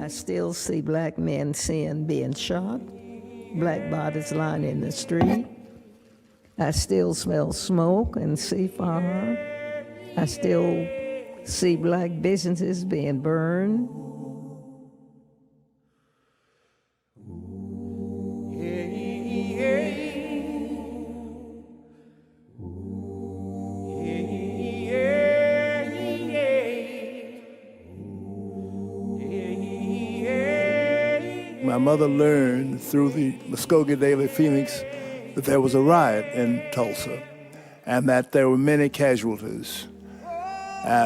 I still see black men being shot, black bodies lying in the street. I still smell smoke and see fire. I still see black businesses being burned. My mother learned through the Muskogee Daily Phoenix that there was a riot in Tulsa and that there were many casualties.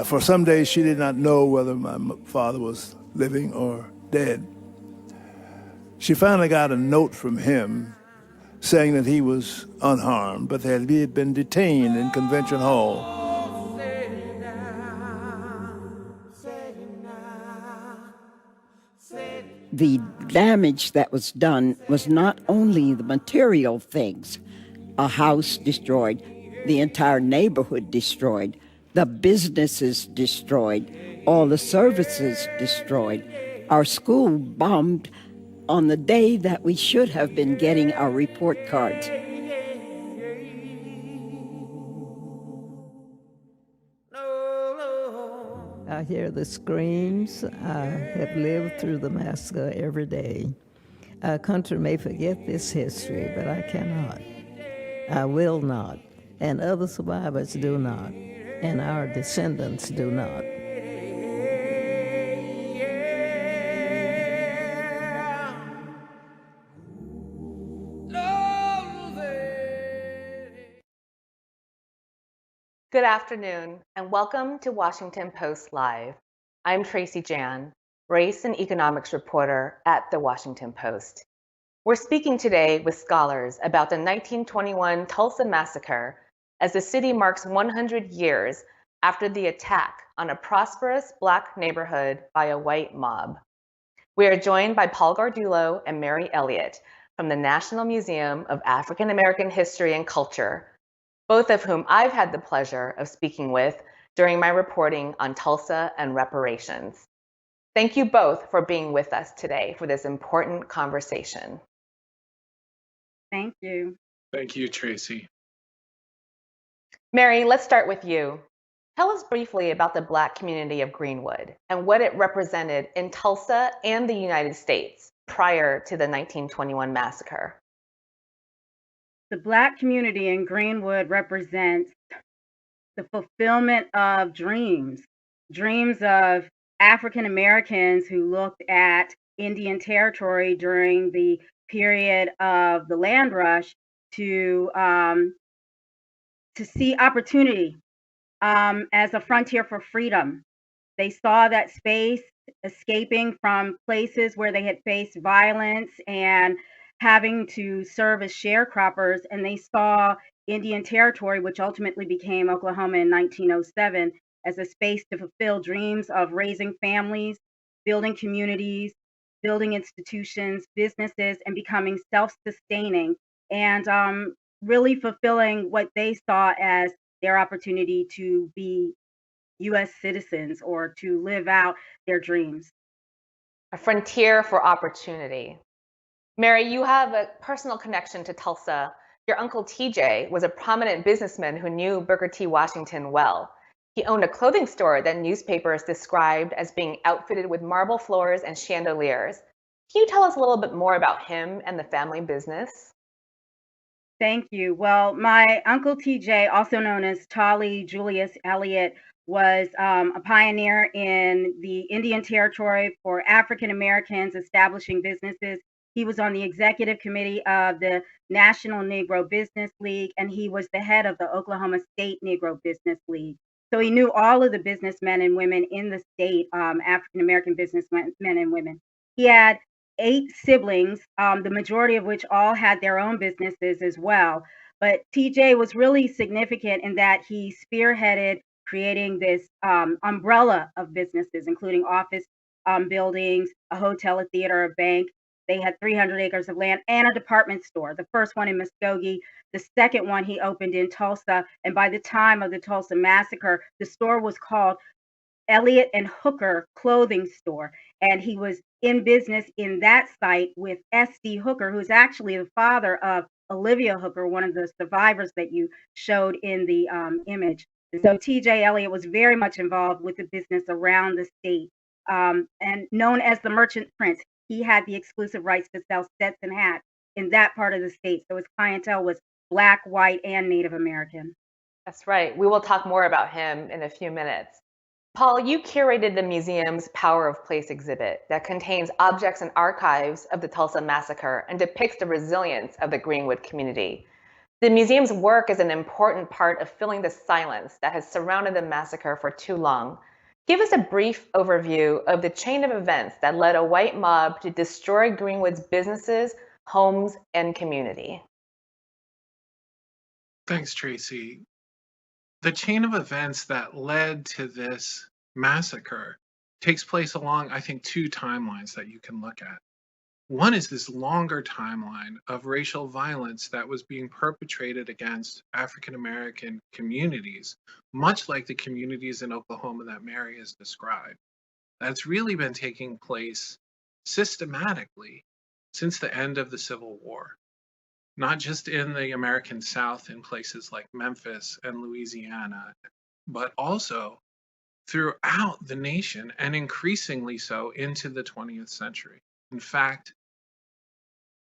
For some days she did not know whether my father was living or dead. She finally got a note from him saying that he was unharmed, but that he had been detained in Convention Hall. The damage that was done was not only the material things, a house destroyed, the entire neighborhood destroyed, the businesses destroyed, all the services destroyed, our school bombed on the day that we should have been getting our report cards. I hear the screams. I have lived through the massacre every day. Our country may forget this history, but I cannot. I will not, and other survivors do not, and our descendants do not. Good afternoon, and welcome to Washington Post Live. I'm Tracy Jan, race and economics reporter at the Washington Post. We're speaking today with scholars about the 1921 Tulsa Massacre as the city marks 100 years after the attack on a prosperous Black neighborhood by a white mob. We are joined by Paul Gardullo and Mary Elliott from the National Museum of African American History and Culture, both of whom I've had the pleasure of speaking with during my reporting on Tulsa and reparations. Thank you both for being with us today for this important conversation. Thank you. Thank you, Tracy. Mary, let's start with you. Tell us briefly about the Black community of Greenwood and what it represented in Tulsa and the United States prior to the 1921 massacre. The Black community in Greenwood represents the fulfillment of dreams of African Americans who looked at Indian territory during the period of the land rush to see opportunity as a frontier for freedom. They saw that space escaping from places where they had faced violence and having to serve as sharecroppers, and they saw Indian territory, which ultimately became Oklahoma in 1907, as a space to fulfill dreams of raising families, building communities, building institutions, businesses, and becoming self-sustaining, and really fulfilling what they saw as their opportunity to be U.S. citizens or to live out their dreams. A frontier for opportunity. Mary, you have a personal connection to Tulsa. Your uncle TJ was a prominent businessman who knew Booker T. Washington well. He owned a clothing store that newspapers described as being outfitted with marble floors and chandeliers. Can you tell us a little bit more about him and the family business? Thank you. Well, my uncle TJ, also known as Tolly Julius Elliott, was a pioneer in the Indian Territory for African Americans establishing businesses. He was on the executive committee of the National Negro Business League, and he was the head of the Oklahoma State Negro Business League. So he knew all of the businessmen and women in the state, African American businessmen and women. He had 8 siblings, the majority of which all had their own businesses as well. But TJ was really significant in that he spearheaded creating this umbrella of businesses, including office buildings, a hotel, a theater, a bank. They had 300 acres of land and a department store, the first one in Muskogee, the second one he opened in Tulsa. And by the time of the Tulsa Massacre, the store was called Elliott and Hooker Clothing Store. And he was in business in that site with S.D. Hooker, who's actually the father of Olivia Hooker, one of the survivors that you showed in the image. And so T.J. Elliott was very much involved with the business around the state. And known as the Merchant Prince, he had the exclusive rights to sell Stetson hats in that part of the state. So his clientele was Black, white, and Native American. That's right. We will talk more about him in a few minutes. Paul, you curated the museum's Power of Place exhibit that contains objects and archives of the Tulsa Massacre and depicts the resilience of the Greenwood community. The museum's work is an important part of filling the silence that has surrounded the massacre for too long. Give us a brief overview of the chain of events that led a white mob to destroy Greenwood's businesses, homes, and community. Thanks, Tracy. The chain of events that led to this massacre takes place along, I think, two timelines that you can look at. One is this longer timeline of racial violence that was being perpetrated against African American communities, much like the communities in Oklahoma that Mary has described. That's really been taking place systematically since the end of the Civil War, not just in the American South in places like Memphis and Louisiana, but also throughout the nation, and increasingly so into the 20th century. In fact,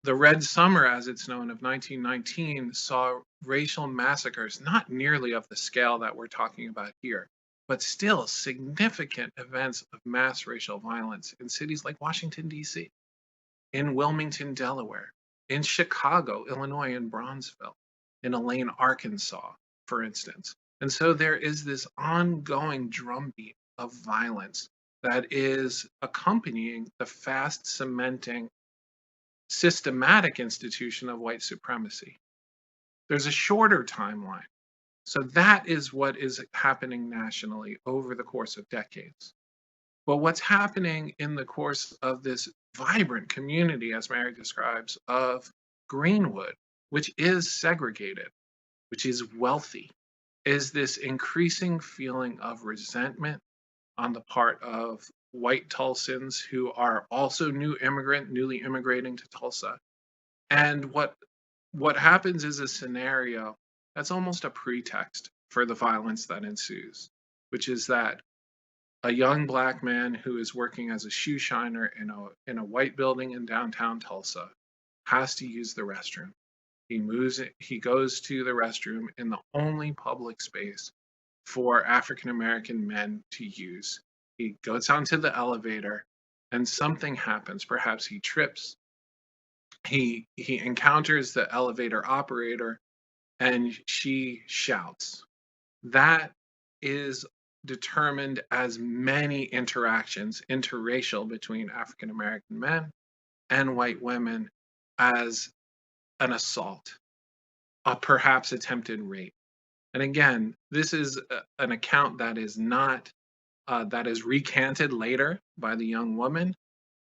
the Red Summer, as it's known, of 1919 saw racial massacres, not nearly of the scale that we're talking about here, but still significant events of mass racial violence in cities like Washington, D.C., in Wilmington, Delaware, in Chicago, Illinois, in Bronzeville, in Elaine, Arkansas, for instance. And so there is this ongoing drumbeat of violence that is accompanying the fast cementing systematic institution of white supremacy. There's a shorter timeline. So that is what is happening nationally over the course of decades. But what's happening in the course of this vibrant community, as Mary describes, of Greenwood, which is segregated, which is wealthy, is this increasing feeling of resentment on the part of white Tulsans who are also newly immigrating to Tulsa. And what happens is a scenario that's almost a pretext for the violence that ensues, which is that a young Black man who is working as a shoe shiner in a white building in downtown Tulsa has to use the restroom. He goes to the restroom in the only public space for African American men to use. He goes onto the elevator and something happens. Perhaps he trips. He encounters the elevator operator and she shouts. That is determined as many interactions, interracial, between African American men and white women as an assault, a perhaps attempted rape. And again, this is an account that is not, that is recanted later by the young woman.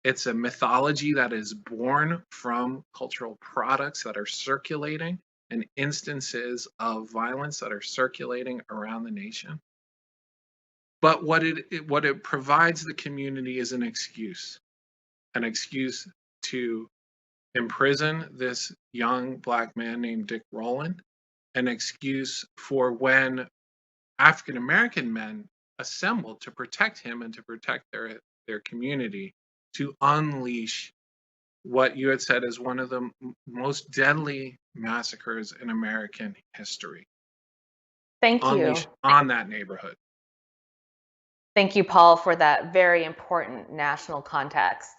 It's a mythology that is born from cultural products that are circulating and instances of violence that are circulating around the nation. But what it provides the community is an excuse to imprison this young Black man named Dick Rowland, an excuse for when African American men assembled to protect him and to protect their community, to unleash what you had said is one of the most deadly massacres in American history. Thank you. Unleashed on that neighborhood. Thank you, Paul, for that very important national context.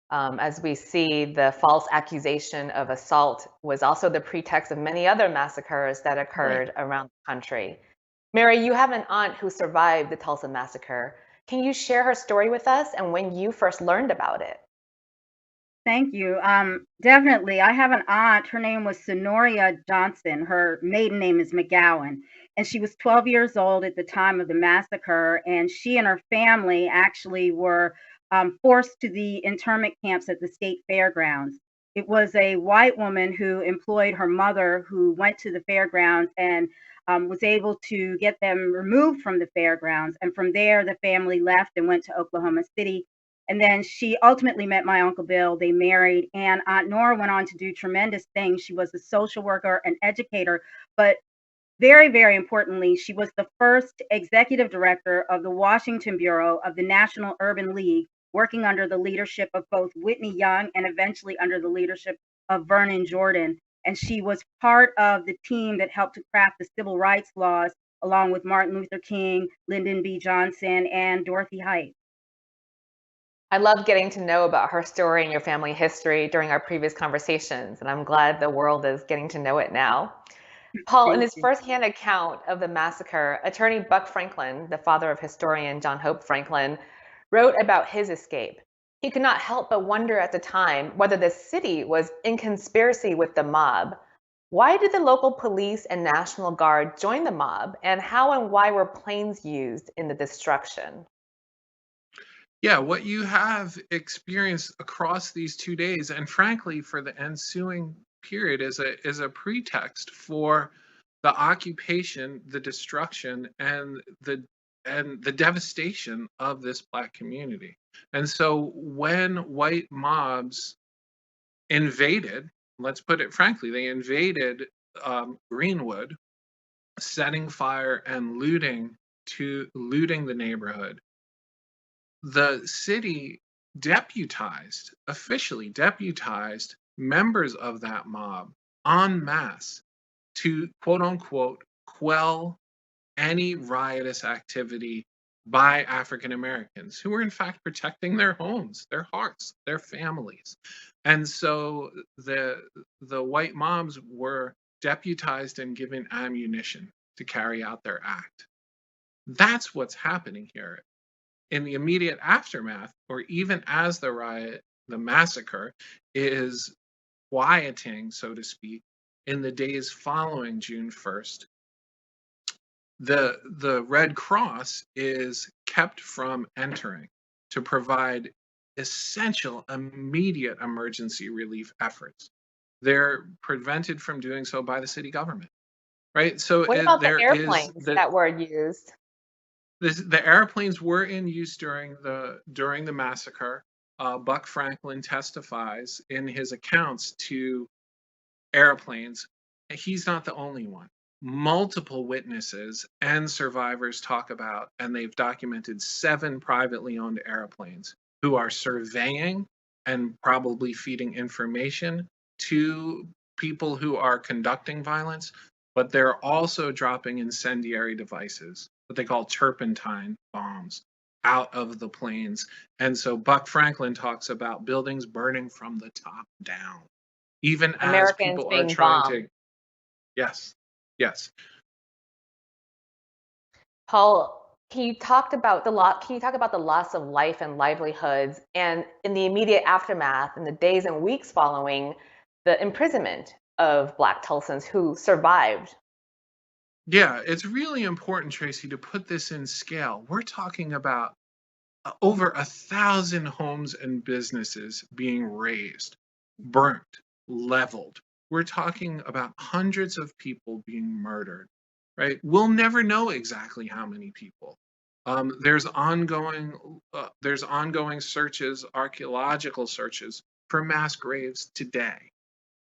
As we see, the false accusation of assault was also the pretext of many other massacres that occurred around the country. Mary, you have an aunt who survived the Tulsa Massacre. Can you share her story with us and when you first learned about it? Thank you. Definitely. I have an aunt. Her name was Sonoria Johnson. Her maiden name is McGowan. And she was 12 years old at the time of the massacre. And she and her family actually were forced to the internment camps at the state fairgrounds. It was a white woman who employed her mother, who went to the fairgrounds and was able to get them removed from the fairgrounds. And from there, the family left and went to Oklahoma City. And then she ultimately met my Uncle Bill. They married, and Aunt Nora went on to do tremendous things. She was a social worker, an educator, but very, very importantly, she was the first executive director of the Washington Bureau of the National Urban League, working under the leadership of both Whitney Young and eventually under the leadership of Vernon Jordan. And she was part of the team that helped to craft the civil rights laws, along with Martin Luther King, Lyndon B. Johnson, and Dorothy Height. I love getting to know about her story and your family history during our previous conversations, and I'm glad the world is getting to know it now. Paul, in his firsthand account of the massacre, attorney Buck Franklin, the father of historian John Hope Franklin, wrote about his escape. He could not help but wonder at the time whether the city was in conspiracy with the mob. Why did the local police and National Guard join the mob, and how and why were planes used in the destruction? Yeah, what you have experienced across these 2 days, and frankly, for the ensuing period, is a pretext for the occupation, the destruction, and the devastation of this Black community. And so, when white mobs invaded, let's put it frankly, they invaded Greenwood, setting fire and looting the neighborhood. The city officially deputized members of that mob en masse to quote unquote quell any riotous activity by African Americans who were in fact protecting their homes, their hearts, their families. And so the white mobs were deputized and given ammunition to carry out their act. That's what's happening here. In the immediate aftermath, or even as the massacre is quieting, so to speak, in the days following June 1st, the Red Cross is kept from entering to provide essential, immediate emergency relief efforts. They're prevented from doing so by the city government, right? So What about the there is airplanes that were used? the airplanes were in use during the massacre. Buck Franklin testifies in his accounts to airplanes. He's not the only one. Multiple witnesses and survivors talk about, and they've documented 7 privately owned airplanes who are surveying and probably feeding information to people who are conducting violence, but they're also dropping incendiary devices, what they call turpentine bombs, out of the planes. And so Buck Franklin talks about buildings burning from the top down, even as Americans people are being trying bombed. to. Yes. Paul, can you talk about the loss of life and livelihoods, and in the immediate aftermath, in the days and weeks following, the imprisonment of Black Tulsans who survived? Yeah, it's really important, Tracy, to put this in scale. We're talking about over 1,000 homes and businesses being razed, burnt, leveled. We're talking about hundreds of people being murdered, right? We'll never know exactly how many people. There's ongoing searches, archaeological searches for mass graves today.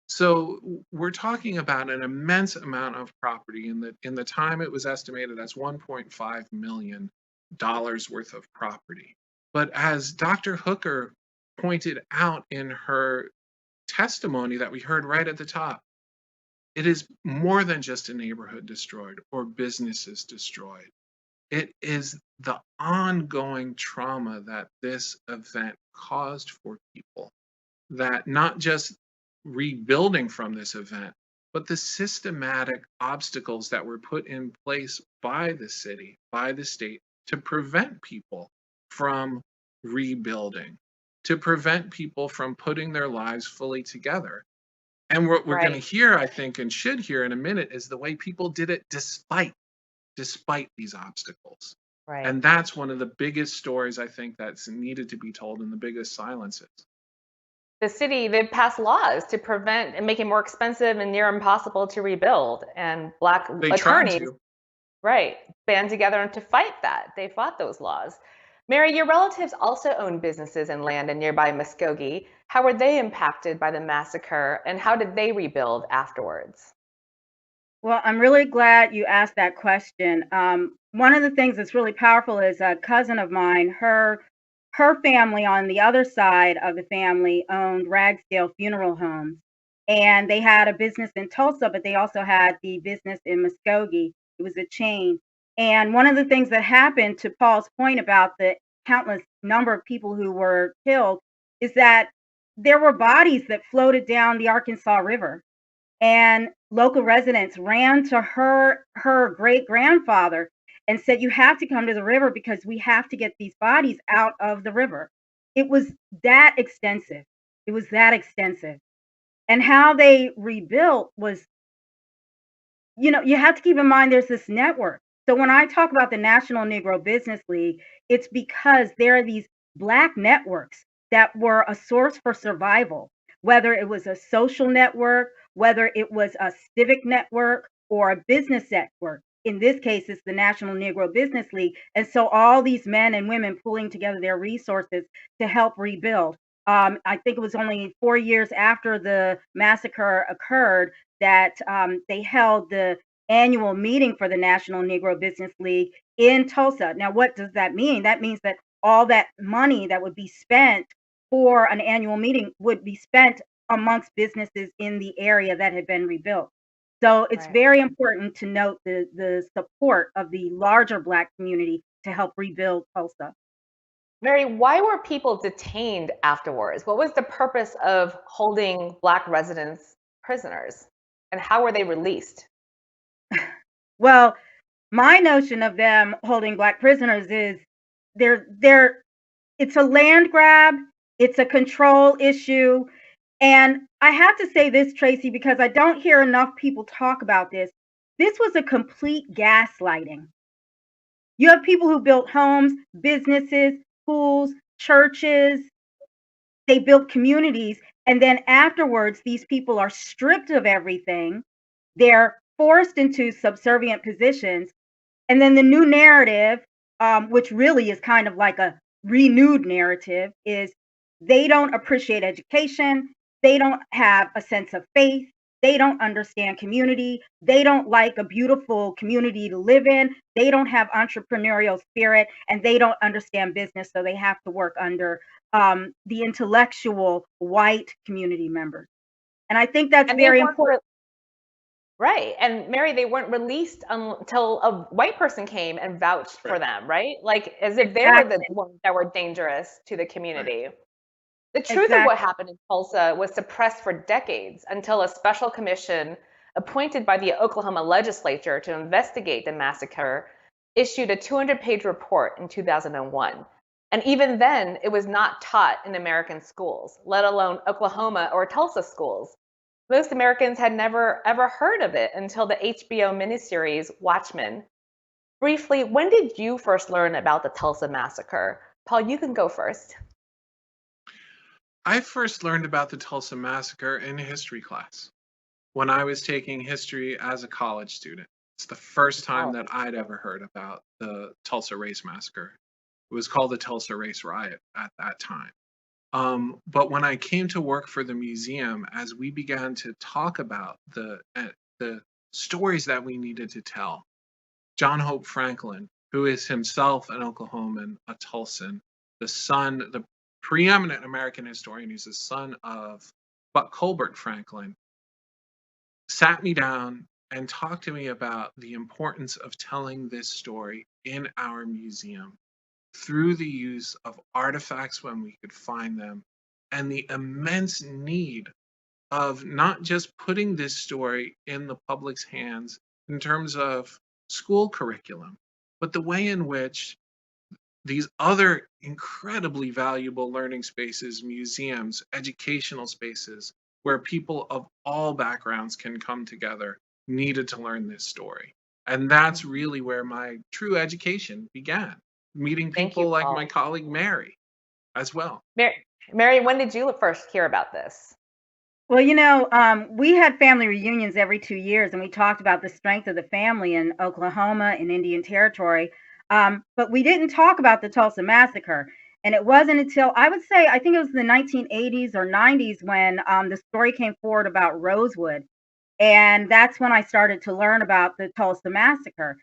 So we're talking about an immense amount of property. In the time it was estimated as $1.5 million worth of property. But as Dr. Hooker pointed out in her testimony that we heard right at the top, it is more than just a neighborhood destroyed or businesses destroyed. It is the ongoing trauma that this event caused for people, that not just rebuilding from this event, but the systematic obstacles that were put in place by the city, by the state, to prevent people from rebuilding, to prevent people from putting their lives fully together. And what we're going to hear, I think, and should hear in a minute, is the way people did it despite these obstacles. Right. And that's one of the biggest stories, I think, that's needed to be told, and the biggest silences. The city, they passed laws to prevent and make it more expensive and near impossible to rebuild. And Black attorneys, band together to fight that. They fought those laws. Mary, your relatives also owned businesses and land in nearby Muskogee. How were they impacted by the massacre, and how did they rebuild afterwards? Well, I'm really glad you asked that question. One of the things that's really powerful is a cousin of mine, her family on the other side of the family owned Ragsdale Funeral Homes. And they had a business in Tulsa, but they also had the business in Muskogee. It was a chain. And one of the things that happened, to Paul's point about the countless number of people who were killed, is that there were bodies that floated down the Arkansas River, and local residents ran to her great grandfather and said, you have to come to the river because we have to get these bodies out of the river. It was that extensive. It was that extensive. And how they rebuilt was, you have to keep in mind there's this network. So when I talk about the National Negro Business League, it's because there are these Black networks that were a source for survival, whether it was a social network, whether it was a civic network or a business network. In this case, it's the National Negro Business League. And so all these men and women pulling together their resources to help rebuild. I think it was only 4 years after the massacre occurred that they held the annual meeting for the National Negro Business League in Tulsa. Now, what does that mean? That means that all that money that would be spent for an annual meeting would be spent amongst businesses in the area that had been rebuilt. So it's Right. very important to note the support of the larger Black community to help rebuild Tulsa. Mary, why were people detained afterwards? What was the purpose of holding Black residents prisoners? And how were they released? Well, my notion of them holding Black prisoners is they're it's a land grab, it's a control issue. And I have to say this, Tracy, because I don't hear enough people talk about this. This was a complete gaslighting. You have people who built homes, businesses, schools, churches, they built communities, and then afterwards, these people are stripped of everything. They're forced into subservient positions. And then the new narrative, which really is kind of like a renewed narrative, is they don't appreciate education. They don't have a sense of faith. They don't understand community. They don't like a beautiful community to live in. They don't have entrepreneurial spirit, and they don't understand business. So they have to work under the intellectual white community members. And I think that's And they very weren't important. right. And Mary, they weren't released until a white person came and vouched for Right. them, right? Like as if they were the Exactly. ones that were dangerous to the Right. community. The truth of what Exactly. happened in Tulsa was suppressed for decades until a special commission appointed by the Oklahoma legislature to investigate the massacre issued a 200-page report in 2001. And even then, it was not taught in American schools, let alone Oklahoma or Tulsa schools. Most Americans had never ever heard of it until the HBO miniseries Watchmen. Briefly, when did you first learn about the Tulsa massacre? Paul, you can go first. I first learned about the Tulsa Massacre in history class when I was taking history as a college student. It's the first time Oh, that I'd ever heard about the Tulsa Race Massacre. It was called the Tulsa Race Riot at that time. But when I came to work for the museum, as we began to talk about the stories that we needed to tell, John Hope Franklin, who is himself an Oklahoman, a Tulsan, the preeminent American historian, who's the son of Buck Colbert Franklin, sat me down and talked to me about the importance of telling this story in our museum through the use of artifacts when we could find them, and the immense need of not just putting this story in the public's hands in terms of school curriculum, but the way in which these other incredibly valuable learning spaces, museums, educational spaces, where people of all backgrounds can come together, needed to learn this story. And that's really where my true education began, meeting thank you, people like my Paul. colleague Mary as well. Mary, when did you first hear about this? Well, we had family reunions every 2 years, and we talked about the strength of the family in Oklahoma and Indian Territory. But we didn't talk about the Tulsa Massacre. And it wasn't until, I would say, I think it was the 1980s or 90s when the story came forward about Rosewood. And that's when I started to learn about the Tulsa Massacre.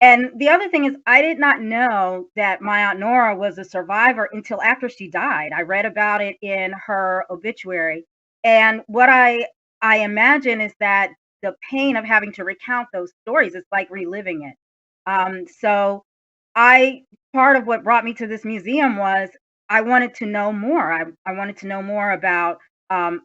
And the other thing is, I did not know that my Aunt Nora was a survivor until after she died. I read about it in her obituary. And what I imagine is that the pain of having to recount those stories is like reliving it. So I part of what brought me to this museum was I wanted to know more. I wanted to know more about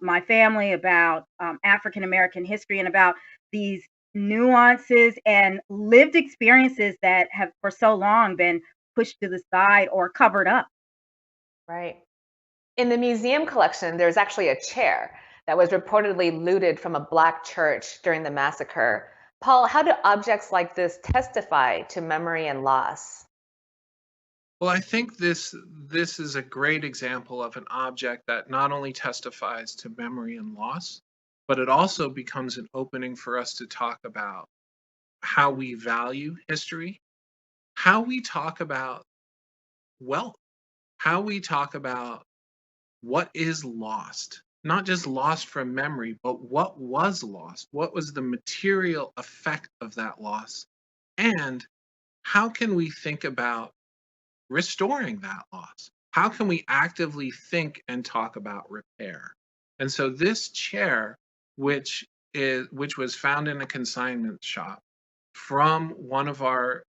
my family, about African American history, and about these nuances and lived experiences that have for so long been pushed to the side or covered up. Right. In the museum collection, there's actually a chair that was reportedly looted from a Black church during the massacre. Paul, how do objects like this testify to memory and loss? Well, I think this is a great example of an object that not only testifies to memory and loss, but it also becomes an opening for us to talk about how we value history, how we talk about wealth, how we talk about what is lost, not just lost from memory, but what was lost, what was the material effect of that loss, and how can we think about restoring that loss? How can we actively think and talk about repair? And so this chair, which was found in a consignment shop from one of our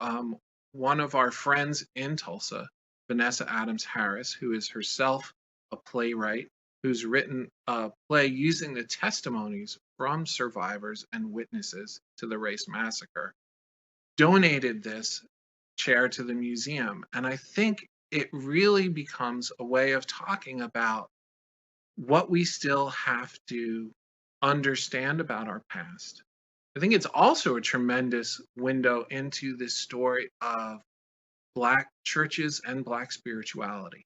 friends in Tulsa, Vanessa Adams Harris, who is herself a playwright, who's written a play using the testimonies from survivors and witnesses to the race massacre, donated this chair to the museum. And I think it really becomes a way of talking about what we still have to understand about our past. I think it's also a tremendous window into this story of Black churches and Black spirituality,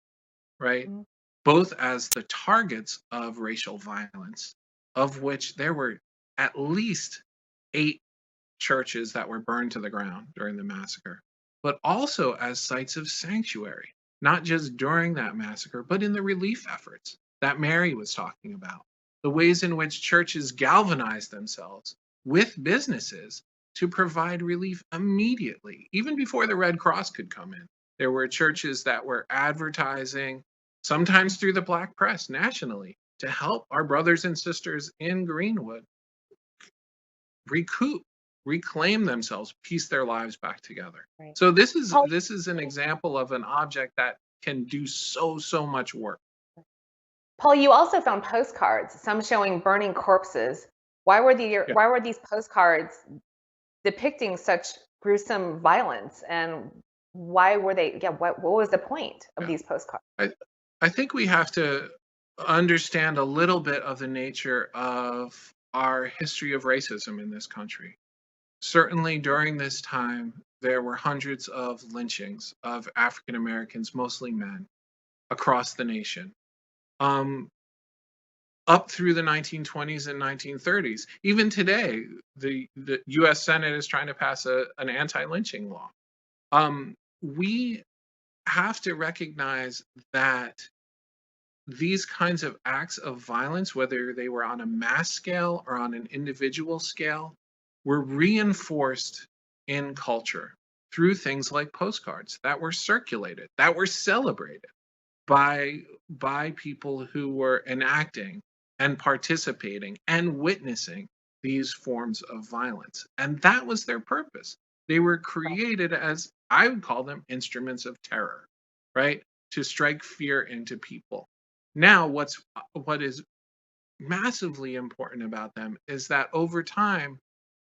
right? Mhm. Both as the targets of racial violence, of which there were at least 8 churches that were burned to the ground during the massacre, but also as sites of sanctuary, not just during that massacre, but in the relief efforts that Mary was talking about, the ways in which churches galvanized themselves with businesses to provide relief immediately, even before the Red Cross could come in. There were churches that were advertising, sometimes through the Black press nationally, to help our brothers and sisters in Greenwood recoup, reclaim themselves, piece their lives back together. Right. So Paul, this is an example of an object that can do so much work. Paul, you also found postcards, some showing burning corpses. Why were Yeah. why were these postcards depicting such gruesome violence, and why were they? Yeah, what was the point of Yeah. these postcards? I think we have to understand a little bit of the nature of our history of racism in this country. Certainly during this time, there were hundreds of lynchings of African Americans, mostly men, across the nation. Up through the 1920s and 1930s. Even today, the US Senate is trying to pass an anti-lynching law. We have to recognize that these kinds of acts of violence, whether they were on a mass scale or on an individual scale, were reinforced in culture through things like postcards that were circulated, that were celebrated by people who were enacting and participating and witnessing these forms of violence. And that was their purpose. They were created as, I would call them, instruments of terror, right? To strike fear into people. Now, what is massively important about them is that over time,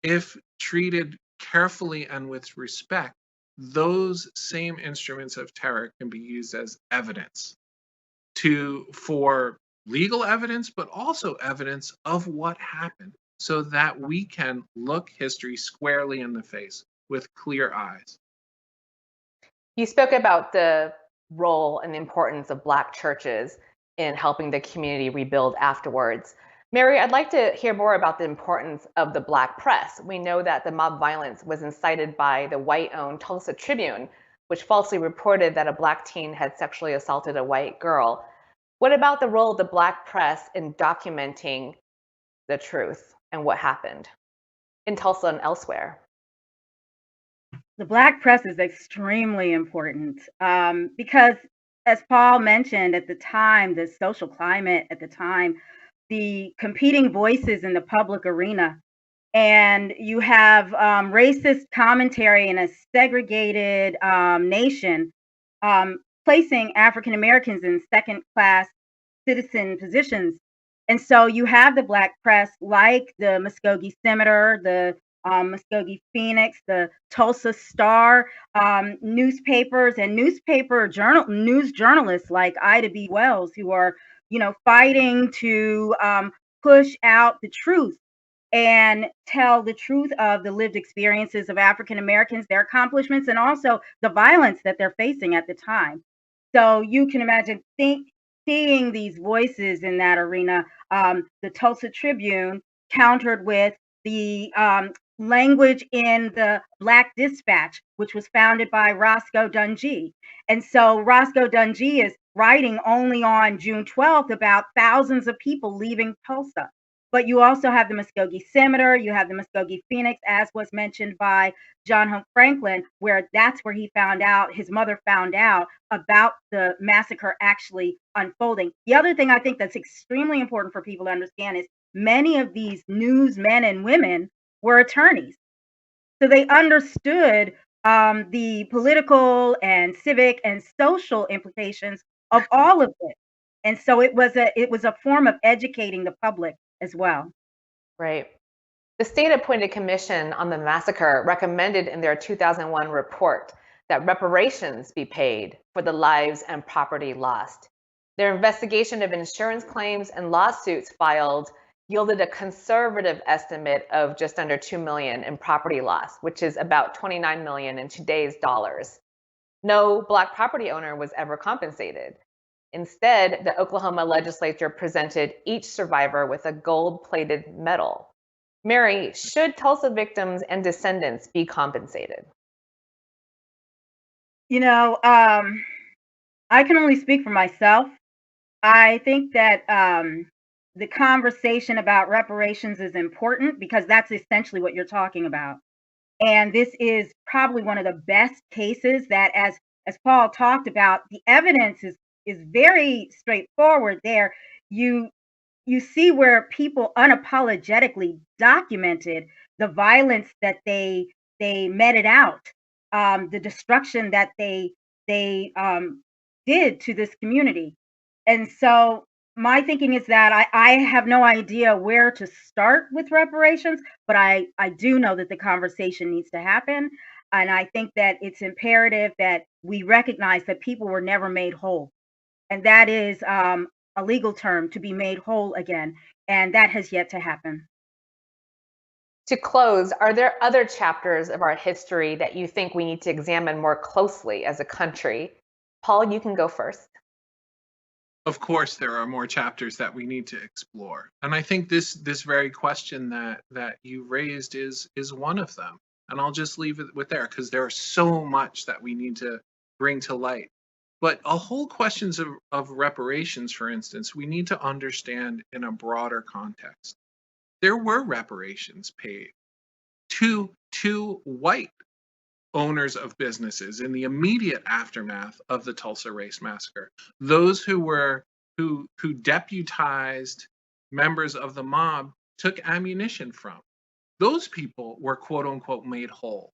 if treated carefully and with respect, those same instruments of terror can be used as evidence for legal evidence, but also evidence of what happened, so that we can look history squarely in the face with clear eyes. You spoke about the role and importance of Black churches in helping the community rebuild afterwards. Mary, I'd like to hear more about the importance of the Black press. We know that the mob violence was incited by the white-owned Tulsa Tribune, which falsely reported that a Black teen had sexually assaulted a white girl. What about the role of the Black press in documenting the truth and what happened in Tulsa and elsewhere? The Black press is extremely important because, as Paul mentioned at the time, the social climate at the time, the competing voices in the public arena, and you have racist commentary in a segregated nation, placing African Americans in second-class citizen positions. And so you have the Black press like the Muskogee Scimitar, the Muskogee Phoenix, the Tulsa Star, newspapers and news journalists like Ida B. Wells, who are, fighting to push out the truth and tell the truth of the lived experiences of African Americans, their accomplishments, and also the violence that they're facing at the time. So you can imagine seeing these voices in that arena. The Tulsa Tribune countered with the language in the Black Dispatch, which was founded by Roscoe Dunjee. And so Roscoe Dunjee is writing only on June 12th about thousands of people leaving Tulsa. But you also have the Muskogee Scimitar, you have the Muskogee Phoenix, as was mentioned by John Hunt Franklin, where that's where his mother found out about the massacre actually unfolding. The other thing I think that's extremely important for people to understand is many of these newsmen and women were attorneys. So they understood the political and civic and social implications of all of this. And so it was a form of educating the public as well. Right. The state-appointed commission on the massacre recommended in their 2001 report that reparations be paid for the lives and property lost. Their investigation of insurance claims and lawsuits filed yielded a conservative estimate of just under $2 million in property loss, which is about $29 million in today's dollars. No Black property owner was ever compensated. Instead, the Oklahoma legislature presented each survivor with a gold-plated medal. Mary, should Tulsa victims and descendants be compensated? I can only speak for myself. I think that the conversation about reparations is important because that's essentially what you're talking about. And this is probably one of the best cases that, as Paul talked about, the evidence is very straightforward there. You see where people unapologetically documented the violence that they meted out, the destruction that they did to this community. And so my thinking is that I have no idea where to start with reparations, but I do know that the conversation needs to happen. And I think that it's imperative that we recognize that people were never made whole. And that is a legal term, to be made whole again. And that has yet to happen. To close, are there other chapters of our history that you think we need to examine more closely as a country? Paul, you can go first. Of course, there are more chapters that we need to explore. And I think this very question that you raised is one of them. And I'll just leave it with there because there's so much that we need to bring to light. But a whole questions of reparations, for instance, we need to understand in a broader context. There were reparations paid to white owners of businesses in the immediate aftermath of the Tulsa Race Massacre. Those who deputized members of the mob took ammunition from. Those people were quote unquote made whole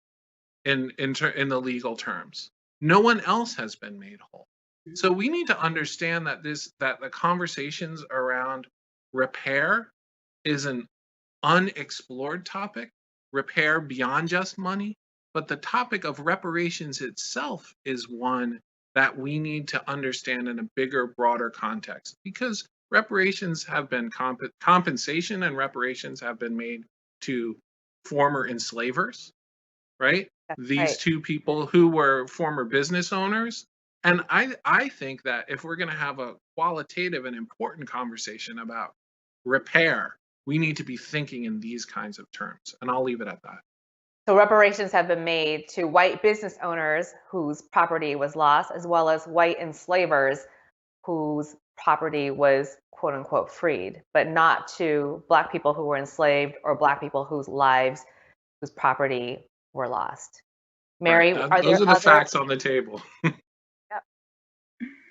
in the legal terms. No one else has been made whole. So we need to understand that the conversations around repair is an unexplored topic, repair beyond just money. But the topic of reparations itself is one that we need to understand in a bigger, broader context, because reparations have been compensation and reparations have been made to former enslavers, right? That's These right. two people who were former business owners. And I think that if we're going to have a qualitative and important conversation about repair, we need to be thinking in these kinds of terms. And I'll leave it at that. So reparations have been made to white business owners whose property was lost, as well as white enslavers whose property was quote unquote freed, but not to Black people who were enslaved or Black people whose lives, whose property were lost. Mary, Right. are Those there are the other facts on the table.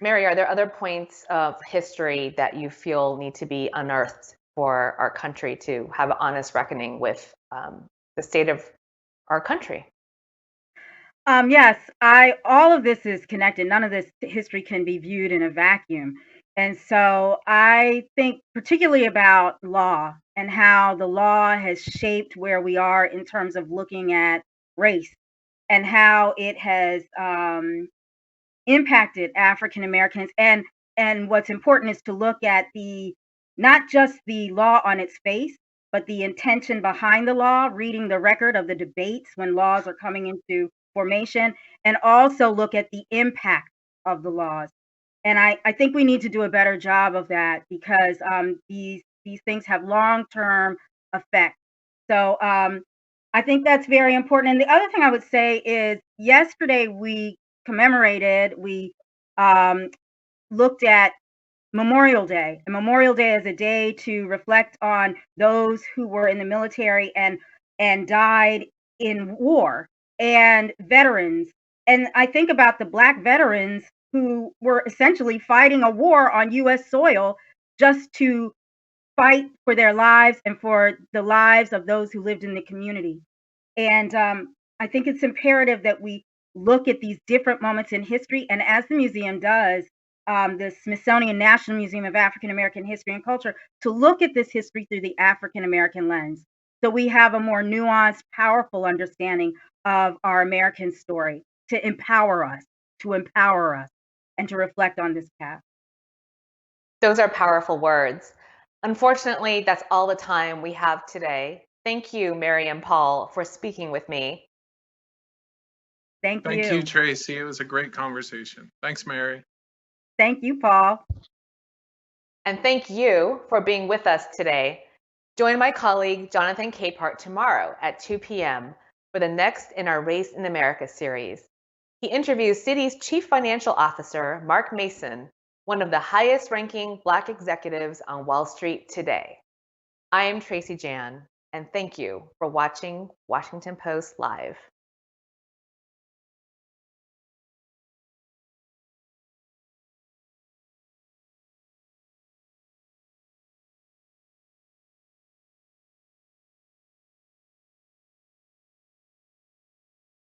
Mary, are there other points of history that you feel need to be unearthed for our country to have an honest reckoning with the state of our country? Yes, all of this is connected. None of this history can be viewed in a vacuum. And so I think particularly about law and how the law has shaped where we are in terms of looking at race and how it has impacted African Americans. And what's important is to look at the not just the law on its face, but the intention behind the law, reading the record of the debates when laws are coming into formation, and also look at the impact of the laws. And I think we need to do a better job of that because these things have long-term effects. So I think that's very important. And the other thing I would say is yesterday we looked at Memorial Day. And Memorial Day is a day to reflect on those who were in the military and died in war and veterans. And I think about the Black veterans who were essentially fighting a war on US soil just to fight for their lives and for the lives of those who lived in the community. And I think it's imperative that we look at these different moments in history. And as the museum does, the Smithsonian National Museum of African American History and Culture, to look at this history through the African American lens. So we have a more nuanced, powerful understanding of our American story to empower us, and to reflect on this past. Those are powerful words. Unfortunately, that's all the time we have today. Thank you, Mary and Paul, for speaking with me. Thank Thank you, you. Tracy. It was a great conversation. Thanks, Mary. Thank you, Paul. And thank you for being with us today. Join my colleague, Jonathan Capehart, tomorrow at 2 p.m. for the next in our Race in America series. He interviews Citi's Chief Financial Officer, Mark Mason, one of the highest ranking Black executives on Wall Street today. I am Tracy Jan, and thank you for watching Washington Post Live.